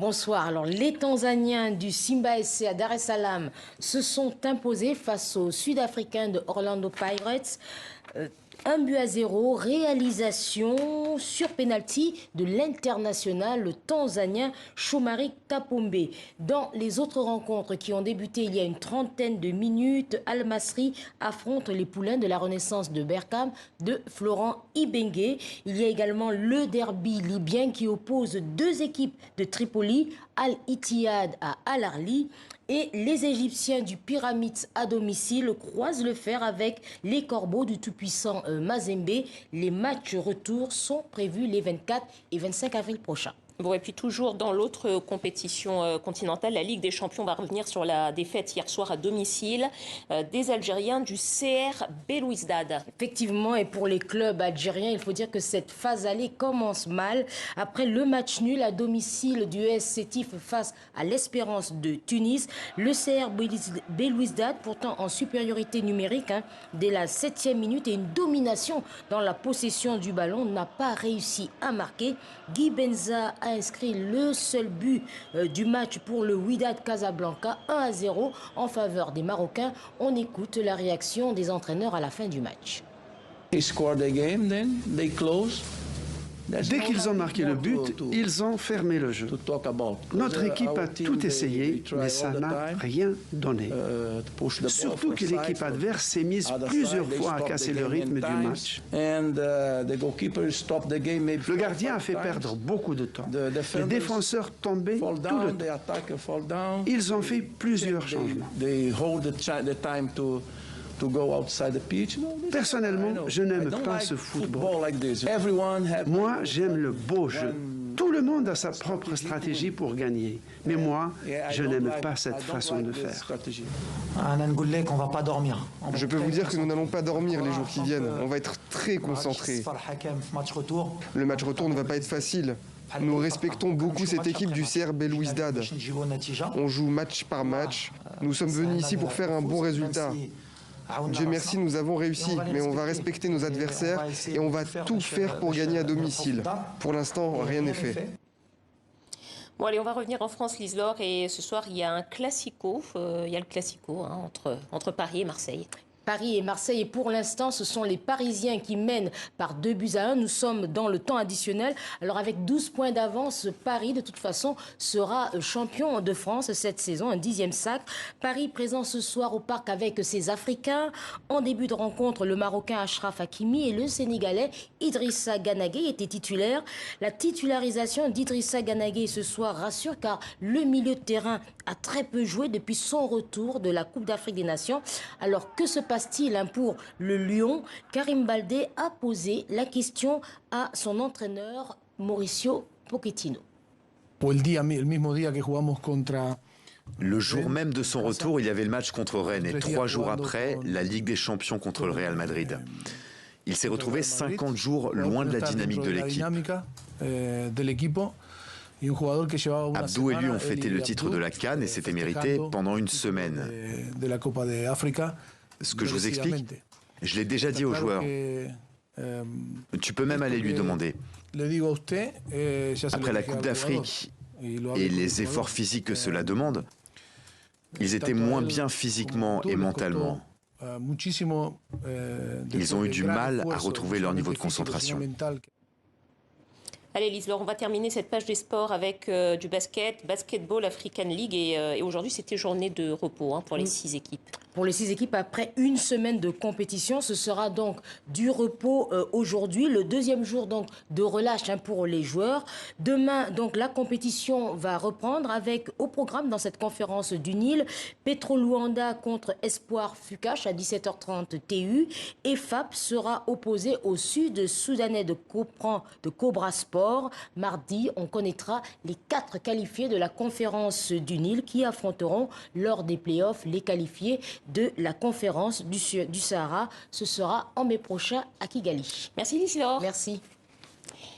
Bonsoir. Alors, les Tanzaniens du Simba SC à Dar es Salaam se sont imposés face aux Sud-Africains de Orlando Pirates. 1-0, réalisation sur pénalty de l'international le tanzanien Shomari Kapombe. Dans les autres rencontres qui ont débuté il y a une trentaine de minutes, Al Masry affronte les poulains de la Renaissance de Berkane de Florent Ibenge. Il y a également le derby libyen qui oppose deux équipes de Tripoli, Al Ittihad à Al Ahly. Et les Égyptiens du Pyramids à domicile croisent le fer avec les Corbeaux du tout-puissant Mazembe. Les matchs retour sont prévus les 24 et 25 avril prochains. Bon, et puis toujours dans l'autre compétition continentale, la Ligue des Champions va revenir sur la défaite hier soir à domicile des Algériens du CR Belouizdad. Effectivement, et pour les clubs algériens, il faut dire que cette phase allée commence mal. Après le match nul à domicile du ES Sétif face à l'Espérance de Tunis, le CR Belouizdad, pourtant en supériorité numérique, dès la 7e minute et une domination dans la possession du ballon, n'a pas réussi à marquer. Guy Benza a inscrit le seul but du match pour le Wydad Casablanca, 1-0 en faveur des Marocains. On écoute la réaction des entraîneurs à la fin du match. Dès qu'ils ont marqué le but, ils ont fermé le jeu. Notre équipe a tout essayé, mais ça n'a rien donné. Surtout que l'équipe adverse s'est mise plusieurs fois à casser le rythme du match. Le gardien a fait perdre beaucoup de temps. Les défenseurs tombaient tout le temps. Ils ont fait plusieurs changements. Personnellement, je n'aime pas ce football. Moi, j'aime le beau jeu. Tout le monde a sa propre stratégie pour gagner. Mais moi, je n'aime pas cette façon de faire. On va pas dormir. Je peux vous dire que nous n'allons pas dormir les jours qui viennent. On va être très concentrés. Le match retour ne va pas être facile. Nous respectons beaucoup cette équipe du CR Belouizdad. On joue match par match. Nous sommes venus ici pour faire un bon résultat. Dieu merci, nous avons réussi, mais on va respecter nos adversaires et on va tout faire pour gagner à domicile. Pour l'instant, rien n'est fait. Bon allez, on va revenir en France, Liselor, et ce soir il y a un classico, entre Paris et Marseille. Paris et Marseille, et pour l'instant, ce sont les Parisiens qui mènent par 2-1. Nous sommes dans le temps additionnel. Alors avec 12 points d'avance, Paris, de toute façon, sera champion de France cette saison, un 10e sacre. Paris présent ce soir au parc avec ses Africains. En début de rencontre, le Marocain Achraf Hakimi et le Sénégalais Idrissa Gana Gueye étaient titulaires. La titularisation d'Idrissa Gana Gueye ce soir rassure car le milieu de terrain a très peu joué depuis son retour de la Coupe d'Afrique des Nations. Alors que se passe-t-il pour le Lyon? Karim Baldé a posé la question à son entraîneur Mauricio Pochettino. Le jour même de son retour, il y avait le match contre Rennes et 3 jours après, la Ligue des Champions contre le Real Madrid. Il s'est retrouvé 50 jours loin de la dynamique de l'équipe. Abdou et lui ont fêté le titre de la CAN et c'était mérité pendant une semaine. Ce que je vous explique, je l'ai déjà dit aux joueurs. Tu peux même aller lui demander. Après la Coupe d'Afrique et les efforts physiques que cela demande, ils étaient moins bien physiquement et mentalement. Ils ont eu du mal à retrouver leur niveau de concentration. Allez Liselor, on va terminer cette page des sports avec du Basketball African League et aujourd'hui c'était journée de repos pour les 6 équipes. Pour les 6 équipes, après une semaine de compétition, ce sera donc du repos aujourd'hui, le deuxième jour donc de relâche pour les joueurs. Demain, donc la compétition va reprendre avec au programme dans cette conférence du Nil, Petro Luanda contre Espoir Fukash à 17h30 TU et FAP sera opposé au Sud-Soudanais de Cobra Sport. Mardi, on connaîtra les 4 qualifiés de la conférence du Nil qui affronteront lors des playoffs les qualifiés de la conférence du Sahara. Ce sera en mai prochain à Kigali. Merci Liselor. Merci.